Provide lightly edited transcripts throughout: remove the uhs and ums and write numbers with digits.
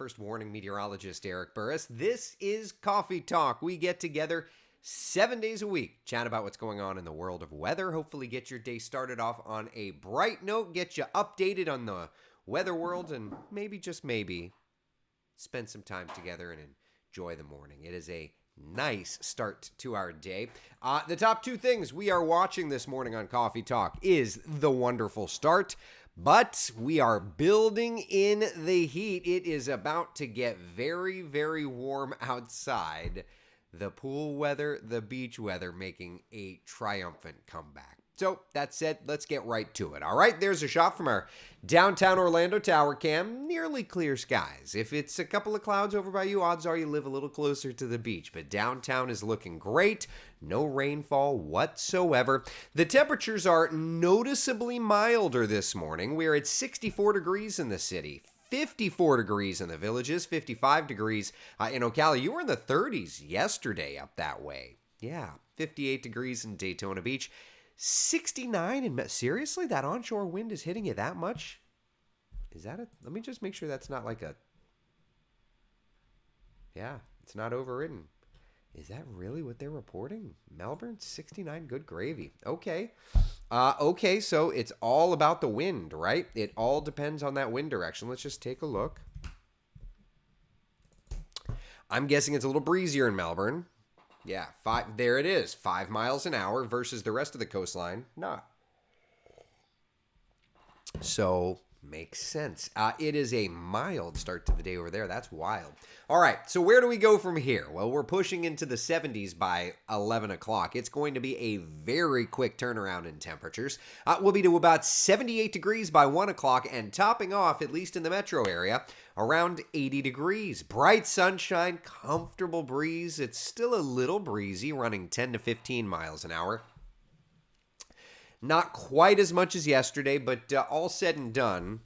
First Warning meteorologist Eric Burris. This is Coffee Talk. We get together 7 days a week, chat about what's going on in the world of weather, hopefully get your day started off on a bright note, get you updated on the weather world, and maybe, just maybe, spend some time together and enjoy the morning. It is a nice start to our day. The top two things we are watching this morning on Coffee Talk is the wonderful start, but we are building in the heat. It is about to get very, very warm outside. The pool weather, the beach weather making a triumphant comeback. So that said, let's get right to it. All right, there's a shot from our downtown Orlando tower cam. Nearly clear skies. If it's a couple of clouds over by you, odds are you live a little closer to the beach. But downtown is looking great. No rainfall whatsoever. The temperatures are noticeably milder this morning. We're at 64 degrees in the city. 54 degrees in the Villages, 55 degrees in Ocala. You were in the 30s yesterday up that way. Yeah, 58 degrees in Daytona Beach. 69 in... Seriously? That onshore wind is hitting you that much? Is that a... Let me just make sure that's not like a... Yeah, it's not overridden. Is that really what they're reporting? Melbourne, 69, good gravy. Okay. Okay, so it's all about the wind, right? It all depends on that wind direction. Let's just take a look. I'm guessing it's a little breezier in Melbourne. Yeah, there it is. 5 miles an hour versus the rest of the coastline. Not. So, makes sense. It is a mild start to the day over there. That's wild. All right, so where do we go from here? Well, we're pushing into the 70s by 11 o'clock. It's going to be a very quick turnaround in temperatures. We'll be to about 78 degrees by 1 o'clock and topping off, at least in the metro area, around 80 degrees. Bright sunshine, comfortable breeze. It's still a little breezy, running 10 to 15 miles an hour. Not quite as much as yesterday, but all said and done,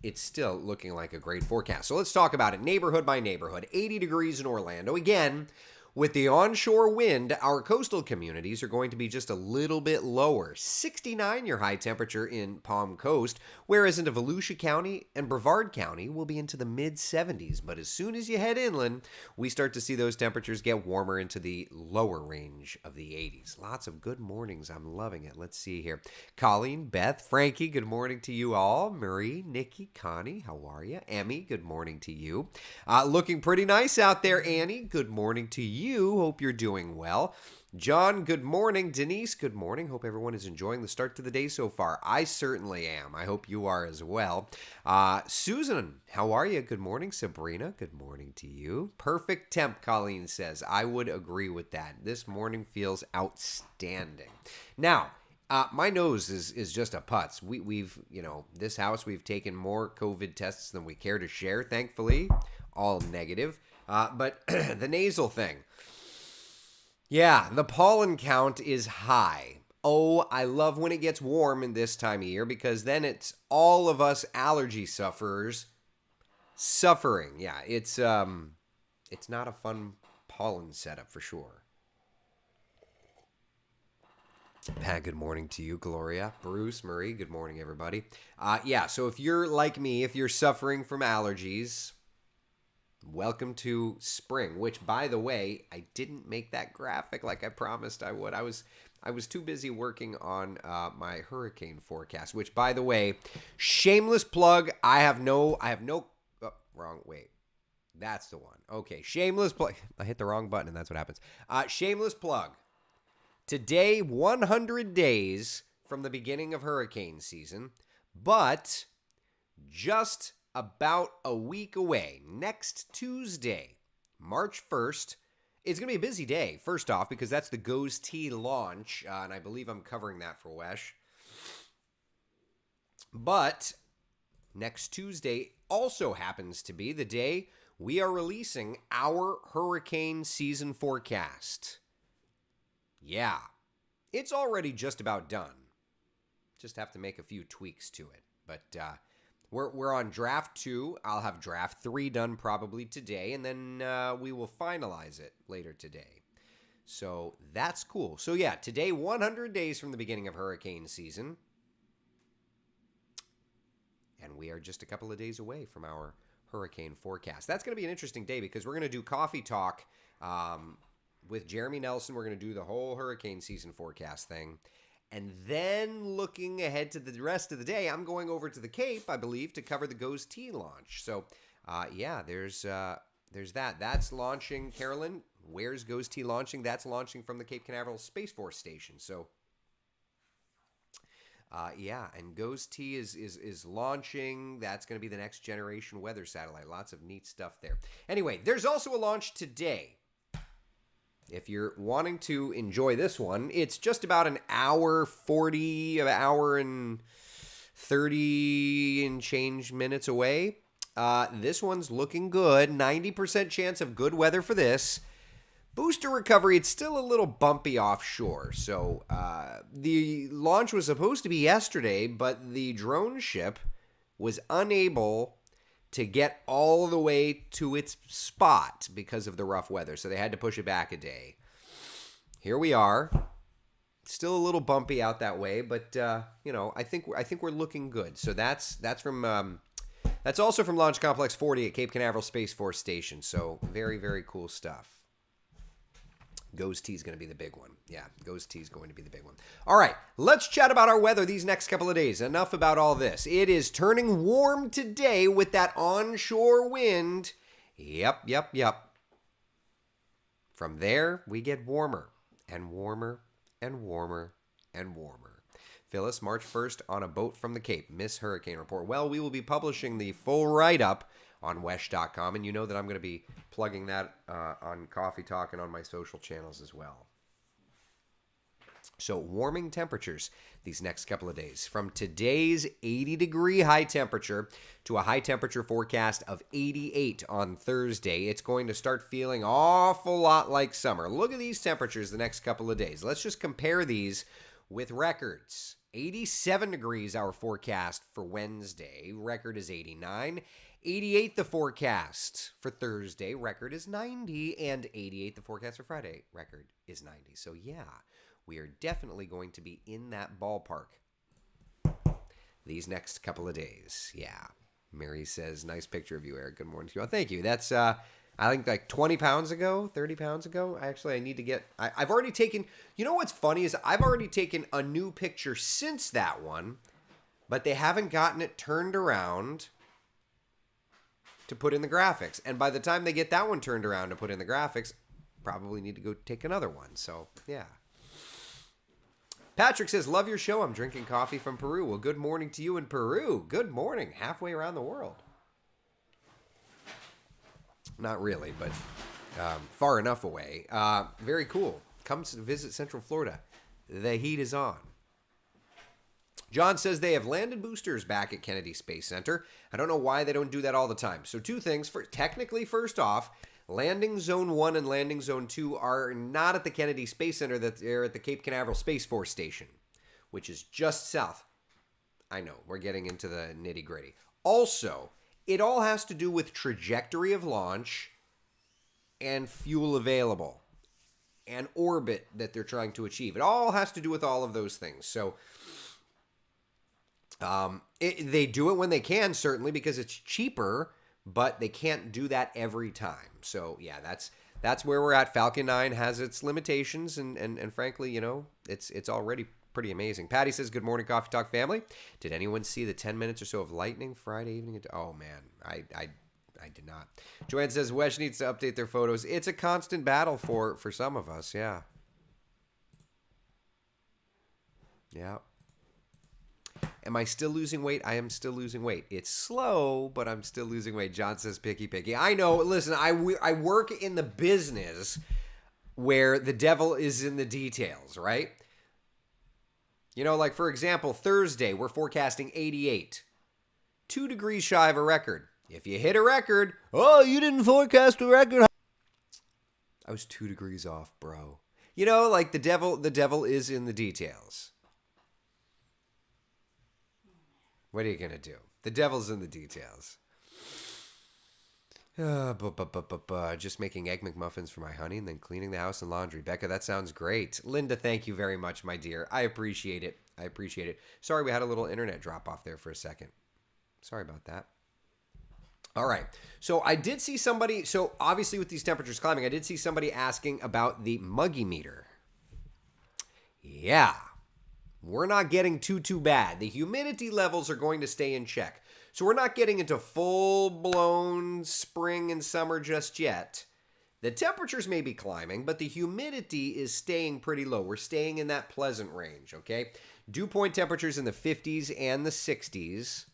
it's still looking like a great forecast. So let's talk about it neighborhood by neighborhood. 80 degrees in Orlando. Again, with the onshore wind, our coastal communities are going to be just a little bit lower. 69 your high temperature in Palm Coast, whereas into Volusia County and Brevard County will be into the mid-70s. But as soon as you head inland, we start to see those temperatures get warmer into the lower range of the 80s. Lots of good mornings. I'm loving it. Let's see here. Colleen, Beth, Frankie, good morning to you all. Marie, Nikki, Connie, how are you? Emmy, good morning to you. Looking pretty nice out there, Annie. Good morning to you. Hope you're doing well. John, good morning. Denise, good morning. Hope everyone is enjoying the start to the day so far. I certainly am. I hope you are as well. Susan, how are you? Good morning. Sabrina, good morning to you. Perfect temp, Colleen says. I would agree with that. This morning feels outstanding. Now, my nose is just a putz. We've, this house, we've taken more COVID tests than we care to share, thankfully. All negative. But the nasal thing. Yeah, the pollen count is high. Oh, I love when it gets warm in this time of year because then it's all of us allergy sufferers suffering. Yeah, it's not a fun pollen setup for sure. Pat, good morning to you. Gloria, Bruce, Marie, good morning, everybody. Yeah, so if you're like me, if you're suffering from allergies, welcome to spring, which, by the way, I didn't make that graphic like I promised I would. I was too busy working on my hurricane forecast, which, by the way, shameless plug. Wait. That's the one. Okay, shameless plug. I hit the wrong button, and that's what happens. Shameless plug. Today, 100 days from the beginning of hurricane season, but just about a week away, next Tuesday, March 1st, it's going to be a busy day, first off, because that's the Goes Tea launch, and I believe I'm covering that for Wesh. But next Tuesday also happens to be the day we are releasing our hurricane season forecast. Yeah, it's already just about done. Just have to make a few tweaks to it, but we're on draft 2. I'll have draft 3 done probably today, and then we will finalize it later today. So that's cool. So yeah, today, 100 days from the beginning of hurricane season. And we are just a couple of days away from our hurricane forecast. That's going to be an interesting day because we're going to do coffee talk with Jeremy Nelson. We're going to do the whole hurricane season forecast thing. And then looking ahead to the rest of the day, I'm going over to the Cape, I believe, to cover the Goes T launch. So, yeah, there's that. That's launching. Carolyn, where's Goes T launching? That's launching from the Cape Canaveral Space Force Station. So, yeah, and Goes T is launching. That's going to be the next generation weather satellite. Lots of neat stuff there. Anyway, there's also a launch today. If you're wanting to enjoy this one, it's just about an hour 40, an hour and 30 and change minutes away. This one's looking good. 90% chance of good weather for this. Booster recovery, it's still a little bumpy offshore. So the launch was supposed to be yesterday, but the drone ship was unable to get all the way to its spot because of the rough weather. So they had to push it back a day. Here we are. Still a little bumpy out that way, but I think we're looking good. So that's from that's also from Launch Complex 40 at Cape Canaveral Space Force Station. So very, very cool stuff. Goes T is going to be the big one. Yeah, Goes T is going to be the big one. All right, let's chat about our weather these next couple of days. Enough about all this. It is turning warm today with that onshore wind. Yep. From there, we get warmer and warmer and warmer and warmer. Phyllis, March 1st on a boat from the Cape. Miss Hurricane Report. Well, we will be publishing the full write-up on wesh.com, and you know that I'm going to be plugging that on Coffee Talk and on my social channels as well. So warming temperatures these next couple of days. From today's 80-degree high temperature to a high temperature forecast of 88 on Thursday, it's going to start feeling awful lot like summer. Look at these temperatures the next couple of days. Let's just compare these with records. 87 degrees our forecast for Wednesday. Record is 89. 88 the forecast for Thursday. Record is 90. And 88 the forecast for Friday. Record is 90. So yeah, we are definitely going to be in that ballpark these next couple of days. Yeah. Mary says, nice picture of you, Eric. Good morning to you. Oh, thank you. That's, I think like 20 pounds ago, 30 pounds ago. Actually, I need to get, I've already taken, you know what's funny is I've already taken a new picture since that one, but they haven't gotten it turned around to put in the graphics. And by the time they get that one turned around to put in the graphics, probably need to go take another one. So, yeah. Patrick says, love your show. I'm drinking coffee from Peru. Well, good morning to you in Peru. Good morning. Halfway around the world. Not really, but far enough away. Very cool. Come to visit Central Florida. The heat is on. John says they have landed boosters back at Kennedy Space Center. I don't know why they don't do that all the time. So two things. Technically, first off, Landing Zone 1 and Landing Zone 2 are not at the Kennedy Space Center. They're at the Cape Canaveral Space Force Station, which is just south. I know, we're getting into the nitty-gritty. Also, it all has to do with trajectory of launch and fuel available and orbit that they're trying to achieve. It all has to do with all of those things. So they do it when they can, certainly, because it's cheaper, but they can't do that every time. So, yeah, that's where we're at. Falcon 9 has its limitations, and frankly, you know, it's already pretty amazing. Patty says, good morning, Coffee Talk family. Did anyone see the 10 minutes or so of lightning Friday evening? Oh, man, I did not. Joanne says, Wesh needs to update their photos. It's a constant battle for some of us, yeah. Yeah. Am I still losing weight? I am still losing weight. It's slow, but I'm still losing weight. John says, picky. I know. Listen, I work in the business where the devil is in the details, right? You know, like, for example, Thursday, we're forecasting 88. 2 degrees shy of a record. If you hit a record, oh, you didn't forecast a record. I was 2 degrees off, bro. You know, like, the devil is in the details. What are you going to do? The devil's in the details. Just making egg McMuffins for my honey and then cleaning the house and laundry. Becca, that sounds great. Linda, thank you very much, my dear. I appreciate it. Sorry we had a little internet drop off there for a second. Sorry about that. All right. So I did see somebody. So obviously, with these temperatures climbing, I did see somebody asking about the Muggy meter. Yeah, we're not getting too bad. The humidity levels are going to stay in check. So we're not getting into full blown spring and summer just yet. The temperatures may be climbing, but the humidity is staying pretty low. We're staying in that pleasant range, okay? Dew point temperatures in the 50s and the 60s.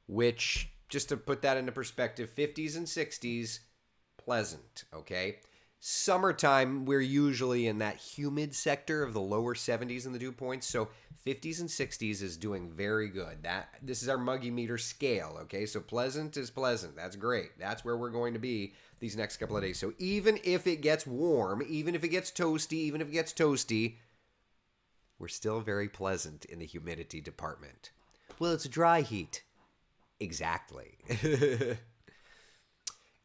Which, just to put that into perspective, 50s and 60s, pleasant, okay? Summertime, we're usually in that humid sector of the lower 70s in the dew points, so 50s and 60s is doing very good. This is our Muggy meter scale, okay? So pleasant is pleasant. That's great. That's where we're going to be these next couple of days. So even if it gets warm, even if it gets toasty, we're still very pleasant in the humidity department. Well, it's a dry heat. Exactly.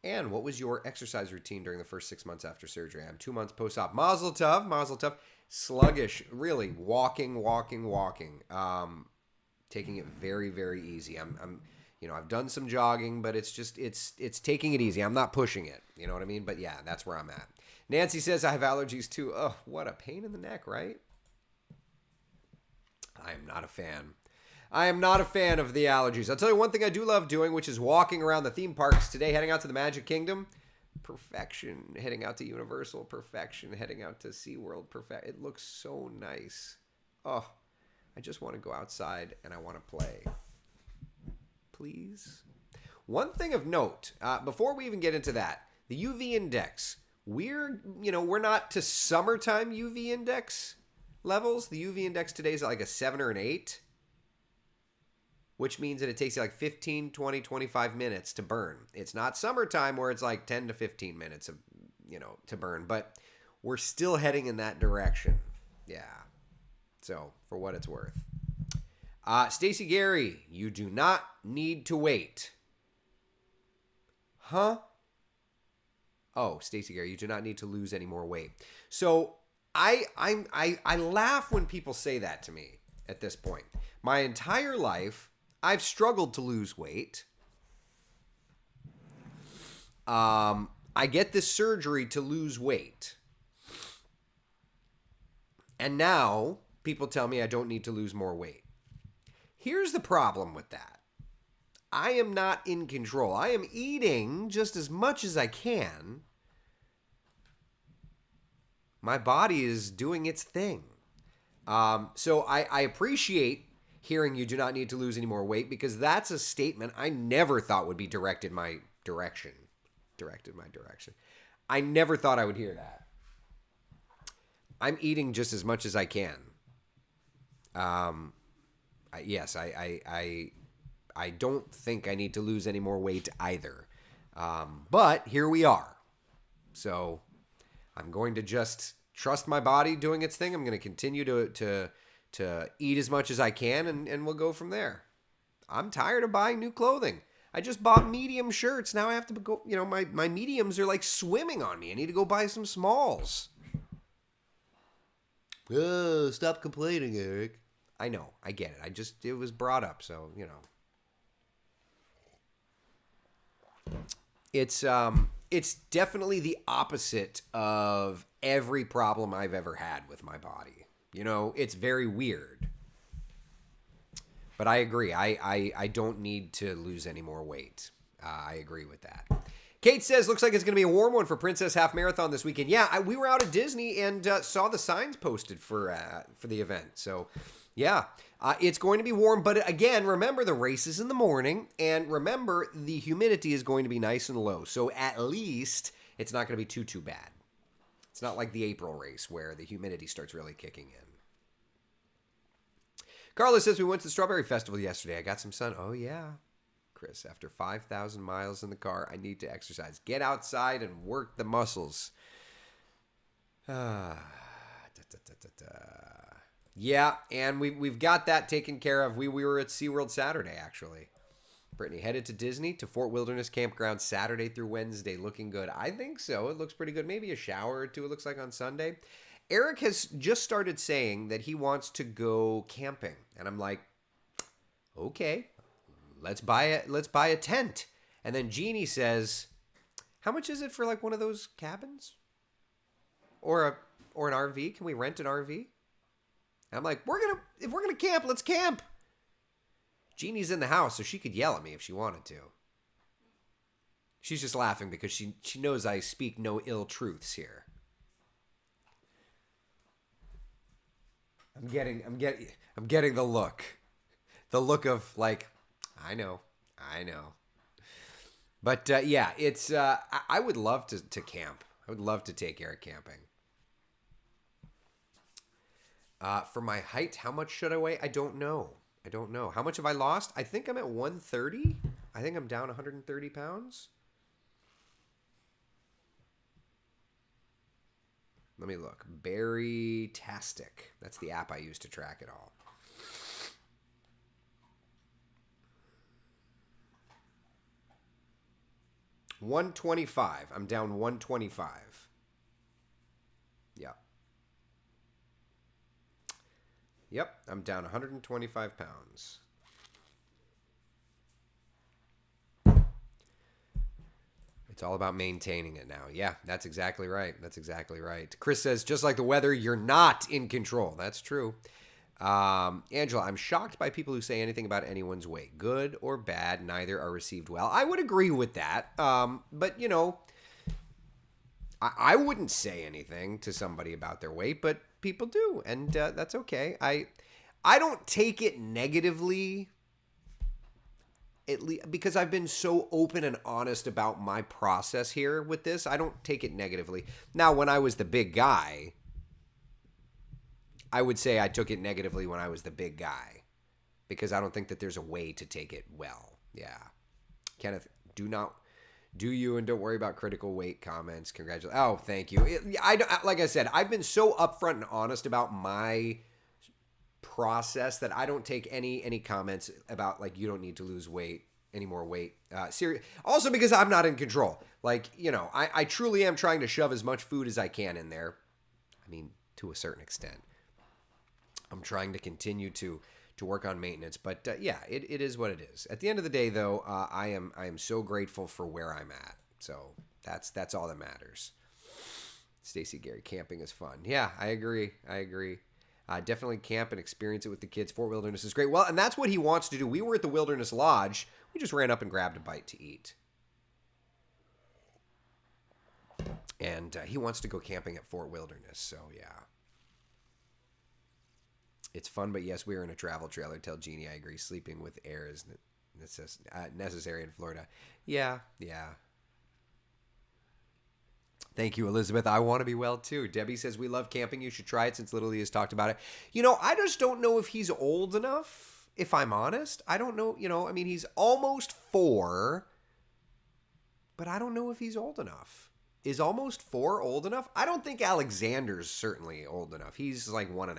And what was your exercise routine during the first 6 months after surgery? I'm 2 months post-op. Mazel tov. Sluggish, really. Walking. Taking it very, very easy. I've done some jogging, but it's taking it easy. I'm not pushing it. You know what I mean? But yeah, that's where I'm at. Nancy says I have allergies too. Oh, what a pain in the neck, right? I am not a fan. I am not a fan of the allergies. I'll tell you one thing I do love doing, which is walking around the theme parks today, heading out to the Magic Kingdom. Perfection. Heading out to Universal. Perfection. Heading out to SeaWorld. Perfect. It looks so nice. Oh, I just want to go outside and I want to play. Please. One thing of note, before we even get into that, the UV index. We're not to summertime UV index levels. The UV index today is like a 7 or an 8. Which means that it takes you like 15, 20, 25 minutes to burn. It's not summertime where it's like 10 to 15 minutes of, to burn, but we're still heading in that direction. Yeah. So, for what it's worth. Stacey Gary, you do not need to wait. Huh? Oh, Stacey Gary, you do not need to lose any more weight. So, I laugh when people say that to me at this point. My entire life, I've struggled to lose weight. I get this surgery to lose weight. And now people tell me I don't need to lose more weight. Here's the problem with that. I am not in control. I am eating just as much as I can. My body is doing its thing. So I appreciate hearing you do not need to lose any more weight, because that's a statement I never thought would be directed my direction. I never thought I would hear that. I'm eating just as much as I can. Yes, I don't think I need to lose any more weight either. But here we are. So I'm going to just trust my body doing its thing. I'm going to continue to eat as much as I can, and we'll go from there. I'm tired of buying new clothing. I just bought medium shirts. Now I have to go, my mediums are like swimming on me. I need to go buy some smalls. Oh, stop complaining, Eric. I know, I get it. It was brought up, so, It's definitely the opposite of every problem I've ever had with my body. It's very weird. But I agree. I don't need to lose any more weight. I agree with that. Kate says, looks like it's going to be a warm one for Princess Half Marathon this weekend. Yeah, we were out at Disney and saw the signs posted for the event. So, yeah, it's going to be warm. But again, remember the race is in the morning. And remember, the humidity is going to be nice and low. So at least it's not going to be too bad. It's not like the April race where the humidity starts really kicking in. Carla says, we went to the Strawberry Festival yesterday. I got some sun. Oh, yeah. Chris, after 5,000 miles in the car, I need to exercise. Get outside and work the muscles. Yeah, and we've got that taken care of. We were at SeaWorld Saturday, actually. Brittany headed to Disney, to Fort Wilderness Campground Saturday through Wednesday. Looking good. I think so. It looks pretty good. Maybe a shower or two, it looks like, on Sunday. Eric has just started saying that he wants to go camping. And I'm like, Okay, let's buy a tent. And then Jeannie says, how much is it for like one of those cabins? Or an RV? Can we rent an RV? And I'm like, if we're gonna camp, let's camp. Jeannie's in the house, so she could yell at me if she wanted to. She's just laughing because she knows I speak no ill truths here. I'm getting the look. The look of like, I know. But yeah, it's I would love to camp. I would love to take Eric camping. For my height, how much should I weigh? I don't know. How much have I lost? I think I'm at 130. I think I'm down 130 pounds. Let me look. Berry-tastic. That's the app I use to track it all. $125. I'm down $125. Yep. Yep, I'm down 125 pounds. It's all about maintaining it now. Yeah, that's exactly right. Chris says, just like the weather, you're not in control. That's true. Angela, I'm shocked by people who say anything about anyone's weight. Good or bad, neither are received well. I would agree with that. But, you know, I wouldn't say anything to somebody about their weight, but people do. And that's okay. I don't take it negatively, at least because I've been so open and honest about my process here with this. I don't take it negatively. Now, when I was the big guy, I would say I took it negatively when I was the big guy because I don't think that there's a way to take it well. Yeah. Kenneth, do you and don't worry about critical weight comments. Congratulations. Oh, thank you. Like I said, I've been so upfront and honest about my process that I don't take any comments about like you don't need to lose weight, any more weight. Also because I'm not in control. Like, you know, I truly am trying to shove as much food as I can in there. I mean, to a certain extent. I'm trying to continue to work on maintenance, but yeah, it is what it is. At the end of the day, though, I am so grateful for where I'm at. So that's all that matters. Stacy Gary, camping is fun. Yeah, I agree. Definitely camp and experience it with the kids. Fort Wilderness is great. Well, and that's what he wants to do. We were at the Wilderness Lodge. We just ran up and grabbed a bite to eat. And he wants to go camping at Fort Wilderness. So, yeah. It's fun, but yes, we are in a travel trailer. Tell Jeannie I agree. Sleeping with air is necessary in Florida. Yeah. Thank you, Elizabeth. I want to be well, too. Debbie says, we love camping. You should try it since Little Lee has talked about it. You know, I just don't know if he's old enough, if I'm honest. I don't know. You know, I mean, he's almost 4, but I don't know if he's old enough. Is almost 4 old enough? I don't think Alexander's certainly old enough. He's like 1.5.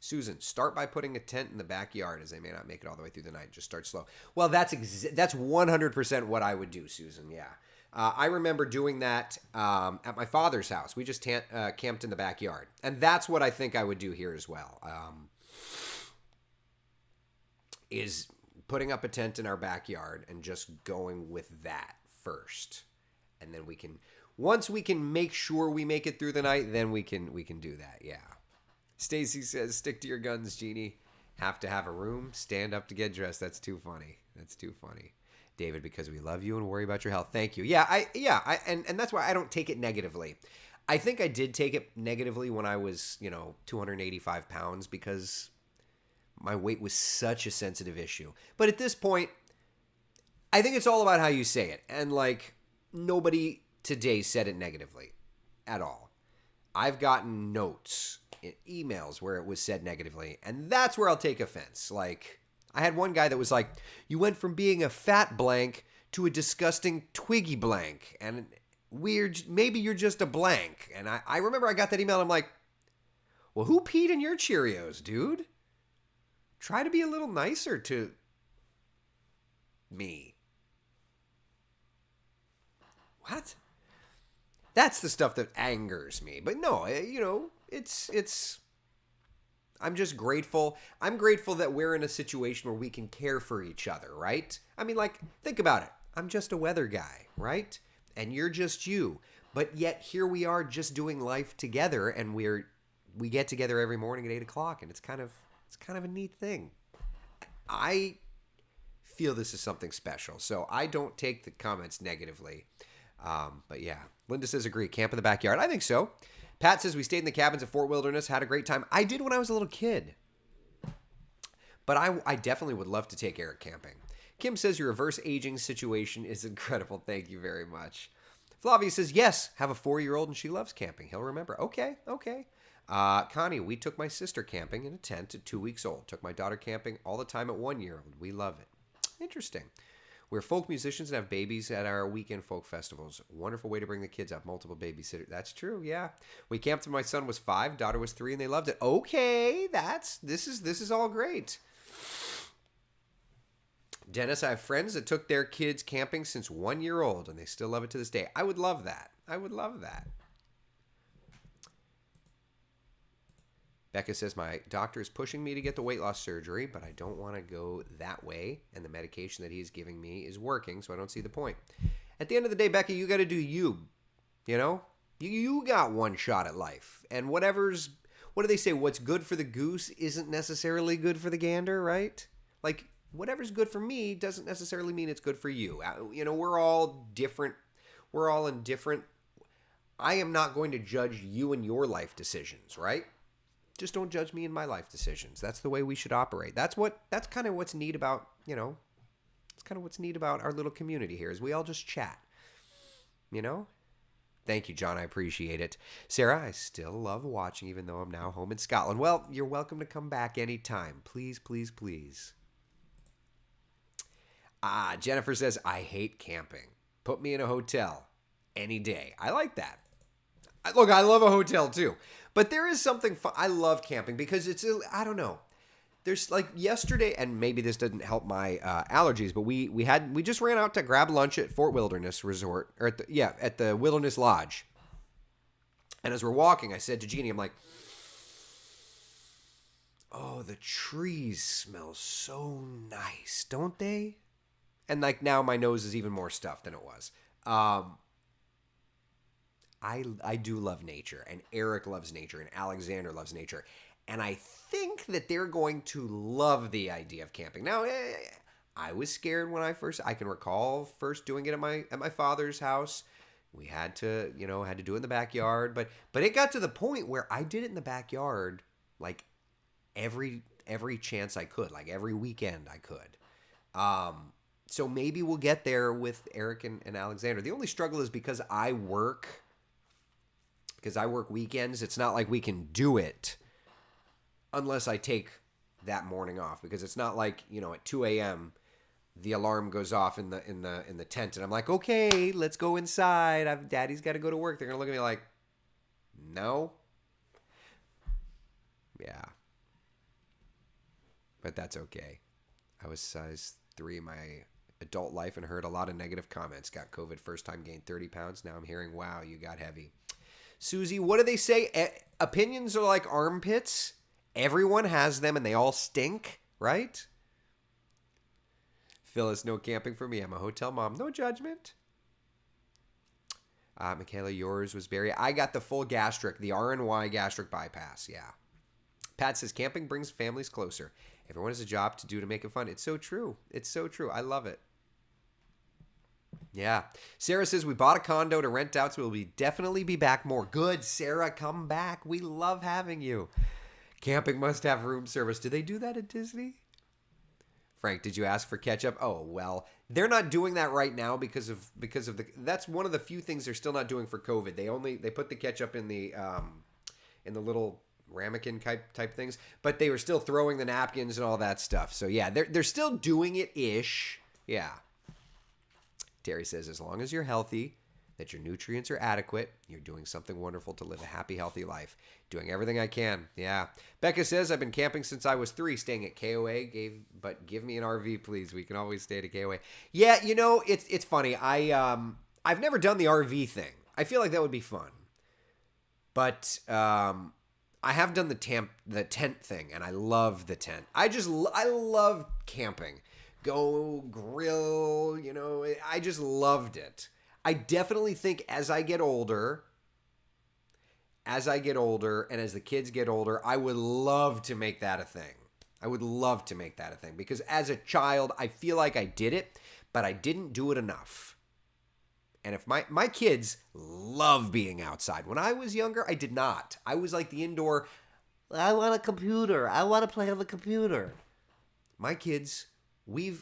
Susan, start by putting a tent in the backyard as they may not make it all the way through the night. Just start slow. Well, that's 100% what I would do, Susan. Yeah. I remember doing that at my father's house. We just camped in the backyard. And that's what I think I would do here as well. Is putting up a tent in our backyard and just going with that first. And then once we can make sure we make it through the night, then we can do that. Yeah. Stacy says, stick to your guns, Jeannie. Have to have a room. Stand up to get dressed. That's too funny. David, because we love you and worry about your health. Thank you. And that's why I don't take it negatively. I think I did take it negatively when I was, 285 pounds because my weight was such a sensitive issue. But at this point, I think it's all about how you say it. And like nobody today said it negatively at all. I've gotten notes, emails where it was said negatively, and that's where I'll take offense. Like, I had one guy that was like, you went from being a fat blank to a disgusting twiggy blank, and weird, maybe you're just a blank. And I remember I got that email, and I'm like, well, who peed in your Cheerios, dude? Try to be a little nicer to me. What? That's the stuff that angers me. But no, it's I'm just grateful. I'm grateful that we're in a situation where we can care for each other, right? I mean, like, think about it. I'm just a weather guy, right? And you're just you. But yet here we are just doing life together, and we get together every morning at 8 o'clock, and it's kind of a neat thing. I feel this is something special, so I don't take the comments negatively. But yeah, Linda says agree. Camp in the backyard. I think so. Pat says we stayed in the cabins at Fort Wilderness, had a great time. I did when I was a little kid, but I definitely would love to take Eric camping. Kim says your reverse aging situation is incredible. Thank you very much. Flavia says, yes, have a 4-year-old and she loves camping. He'll remember. Okay. Connie, we took my sister camping in a tent at 2 weeks old. Took my daughter camping all the time at 1-year-old. We love it. Interesting. We're folk musicians and have babies at our weekend folk festivals. Wonderful way to bring the kids up. Multiple babysitters. That's true, yeah. We camped when my son was 5, daughter was 3, and they loved it. Okay, this is all great. Dennis, I have friends that took their kids camping since 1-year-old, and they still love it to this day. I would love that. I would love that. Becca says, my doctor is pushing me to get the weight loss surgery, but I don't want to go that way, and the medication that he's giving me is working, so I don't see the point. At the end of the day, Becca, you got to do you. You know? You got one shot at life. And what do they say? What's good for the goose isn't necessarily good for the gander, right? Like, whatever's good for me doesn't necessarily mean it's good for you. You know, we're all different. We're all in different. I am not going to judge you and your life decisions, right? Just don't judge me in my life decisions. That's the way we should operate. That's kind of what's neat about, it's kind of what's neat about our little community here is we all just chat, Thank you, John. I appreciate it. Sarah, I still love watching even though I'm now home in Scotland. Well, you're welcome to come back anytime. Please, please, please. Jennifer says, I hate camping. Put me in a hotel any day. I like that. Look, I love a hotel too. But there is something fun. I love camping because I don't know. There's like yesterday, and maybe this didn't help my allergies, but we just ran out to grab lunch at Fort Wilderness Resort, or at the Wilderness Lodge. And as we're walking, I said to Jeannie, I'm like, oh, the trees smell so nice, don't they? And like now my nose is even more stuffed than it was. I do love nature, and Eric loves nature, and Alexander loves nature. And I think that they're going to love the idea of camping. Now, I was scared when I can recall first doing it at my father's house. We had to do it in the backyard, but it got to the point where I did it in the backyard like every chance I could, like every weekend I could. So maybe we'll get there with Eric and Alexander. The only struggle is because I work weekends, it's not like we can do it unless I take that morning off, because it's not like, at 2 a.m. the alarm goes off in the tent and I'm like, okay, let's go inside. Daddy's got to go to work. They're going to look at me like, no. Yeah. But that's okay. I was size 3 in my adult life and heard a lot of negative comments. Got COVID first time, gained 30 pounds. Now I'm hearing, wow, you got heavy. Susie, what do they say? Opinions are like armpits. Everyone has them and they all stink, right? Phyllis, no camping for me. I'm a hotel mom. No judgment. Michaela, yours was Barry. I got the full gastric, the RNY gastric bypass. Yeah. Pat says, camping brings families closer. Everyone has a job to do to make it fun. It's so true. It's so true. I love it. Yeah. Sarah says, we bought a condo to rent out, so we'll definitely be back more. Good, Sarah. Come back. We love having you. Camping must have room service. Do they do that at Disney? Frank, did you ask for ketchup? Oh, well, they're not doing that right now because of that's one of the few things they're still not doing for COVID. They put the ketchup in the little ramekin type things, but they were still throwing the napkins and all that stuff. So yeah, they're still doing it ish. Yeah. Terry says, as long as you're healthy, that your nutrients are adequate, you're doing something wonderful to live a happy, healthy life. Doing everything I can. Yeah. Becca says, I've been camping since I was 3, staying at KOA. But give me an RV, please. We can always stay at KOA. Yeah, it's funny. I've never done the RV thing. I feel like that would be fun. But I have done the tent thing, and I love the tent. I love camping. Go grill, I just loved it. I definitely think as I get older and as the kids get older, I would love to make that a thing. I would love to make that a thing because as a child, I feel like I did it, but I didn't do it enough. And if my kids love being outside. When I was younger, I did not. I was like the indoor, I want a computer. I want to play on the computer. My kids,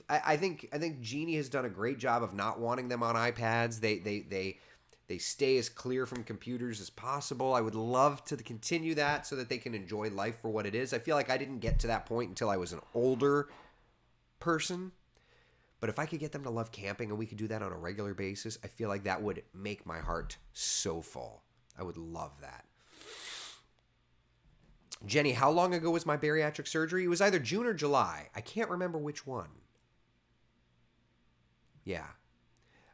I think Jeannie has done a great job of not wanting them on iPads. They stay as clear from computers as possible. I would love to continue that so that they can enjoy life for what it is. I feel like I didn't get to that point until I was an older person. But if I could get them to love camping and we could do that on a regular basis, I feel like that would make my heart so full. I would love that. Jenny, how long ago was my bariatric surgery? It was either June or July. I can't remember which one. Yeah.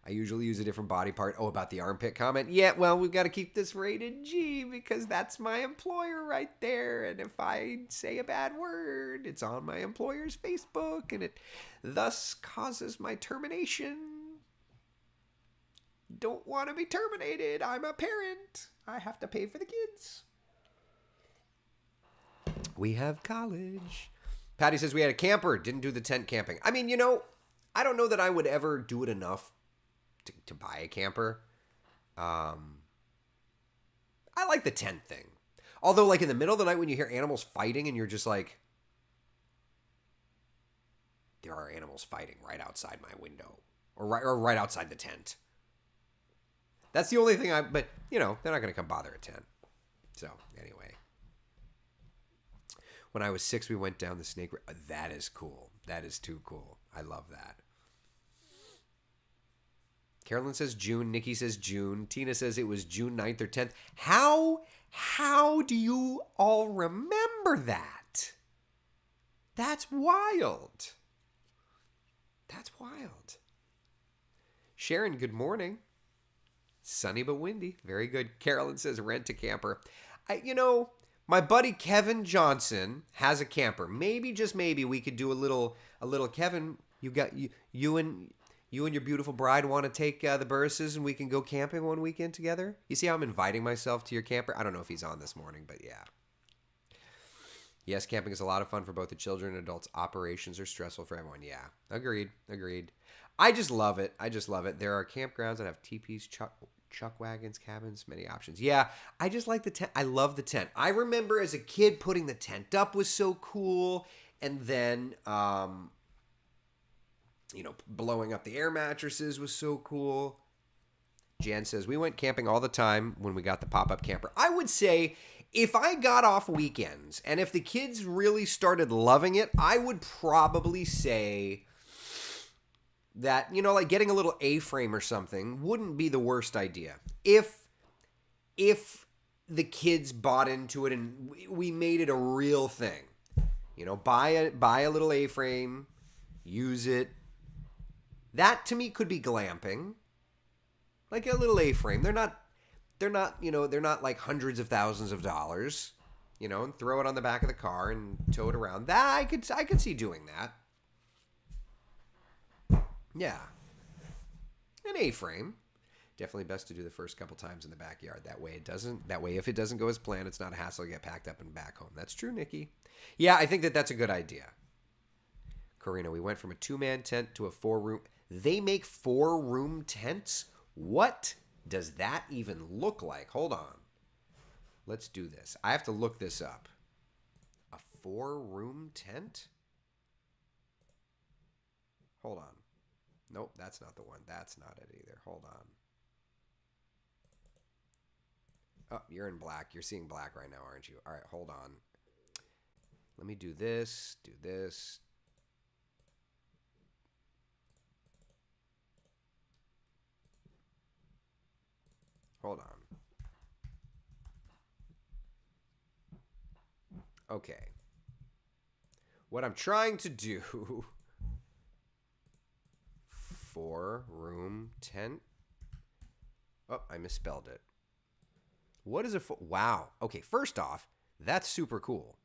I usually use a different body part. Oh, about the armpit comment? Yeah, well, we've got to keep this rated G because that's my employer right there. And if I say a bad word, it's on my employer's Facebook and it thus causes my termination. Don't want to be terminated. I'm a parent. I have to pay for the kids. We have college. Patty says we had a camper. Didn't do the tent camping. I mean, I don't know that I would ever do it enough to buy a camper. I like the tent thing. Although, like, in the middle of the night when you hear animals fighting and you're just like, there are animals fighting right outside my window. Or right outside the tent. That's the only thing but, they're not going to come bother a tent. So, anyway. When I was 6, we went down the Snake River. That is cool. That is too cool. I love that. Carolyn says June. Nikki says June. Tina says it was June 9th or 10th. How do you all remember that? That's wild. That's wild. Sharon, good morning. Sunny but windy. Very good. Carolyn says rent a camper. My buddy Kevin Johnson has a camper. Maybe, just maybe, we could do a little Kevin, you and your beautiful bride want to take the Burrises and we can go camping one weekend together? You see how I'm inviting myself to your camper? I don't know if he's on this morning, but yeah. Yes, camping is a lot of fun for both the children and adults. Operations are stressful for everyone. Yeah, agreed. I just love it. There are campgrounds that have teepees, chuck wagons, cabins, many options. Yeah, I just like the tent. I love the tent. I remember as a kid putting the tent up was so cool. And then, blowing up the air mattresses was so cool. Jan says, we went camping all the time when we got the pop-up camper. I would say if I got off weekends and if the kids really started loving it, I would probably say that, like getting a little A-frame or something wouldn't be the worst idea. If the kids bought into it and we made it a real thing. Buy a little A-frame, use it. That to me could be glamping. Like a little A-frame. They're not like hundreds of thousands of dollars, and throw it on the back of the car and tow it around. That I could see doing that. Yeah. An A-frame. Definitely best to do the first couple times in the backyard. That way if it doesn't go as planned, it's not a hassle to get packed up and back home. That's true, Nikki. Yeah, I think that's a good idea. Karina, we went from a 2-man tent to a 4-room. They make 4-room tents? What does that even look like? Hold on. Let's do this. I have to look this up. A 4-room tent? Hold on. Nope, that's not the one. That's not it either. Hold on. Oh, you're in black. You're seeing black right now, aren't you? All right, hold on. Let me do this. Hold on. Okay. What I'm trying to do... 4-room tent. Oh, I misspelled it. What is a wow? Okay, first off, That's super cool.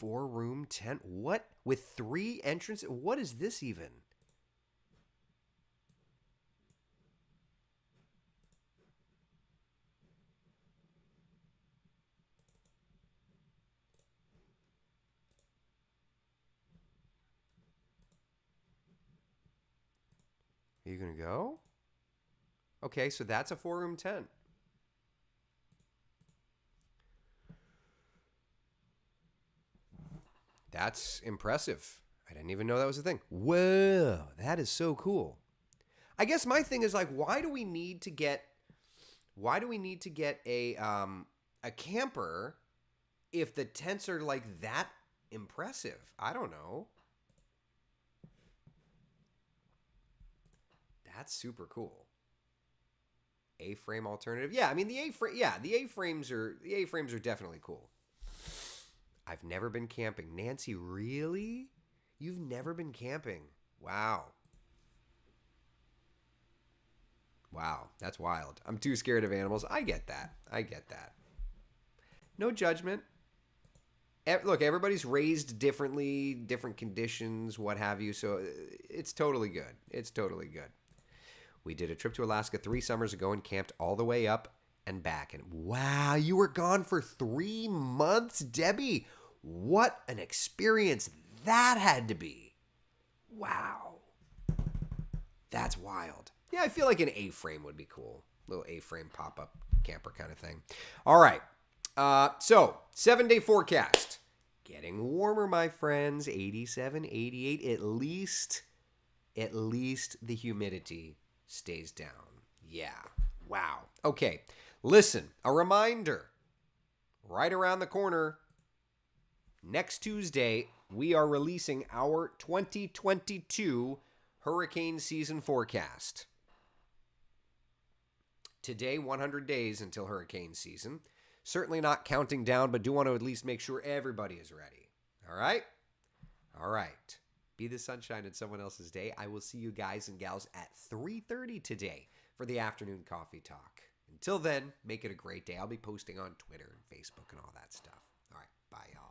4-room tent. What? With 3 entrances? What is this even? Are you going to go? Okay, so that's a 4-room tent. That's impressive. I didn't even know that was a thing. Whoa, that is so cool. I guess my thing is like, why do we need to get a camper if the tents are like that impressive? I don't know. That's super cool. A-frame alternative. Yeah, I mean the A-frame. Yeah, the A-frames are definitely cool. I've never been camping. Nancy, really? You've never been camping? Wow. Wow, that's wild. I'm too scared of animals. I get that. I get that. No judgment. Look, everybody's raised differently, different conditions, what have you. So it's totally good. It's totally good. We did a trip to Alaska 3 summers ago and camped all the way up and back. And wow, you were gone for 3 months, Debbie. What an experience that had to be. Wow. That's wild. Yeah, I feel like an A-frame would be cool. Little A-frame pop-up camper kind of thing. All right. So 7-day forecast. Getting warmer, my friends. 87, 88. At least the humidity stays down. Yeah. Wow. Okay. Listen, a reminder. Right around the corner, next Tuesday, we are releasing our 2022 hurricane season forecast. Today, 100 days until hurricane season. Certainly not counting down, but do want to at least make sure everybody is ready. All right? All right. Be the sunshine in someone else's day. I will see you guys and gals at 3:30 today for the afternoon coffee talk. Until then, make it a great day. I'll be posting on Twitter and Facebook and all that stuff. All right. Bye, y'all.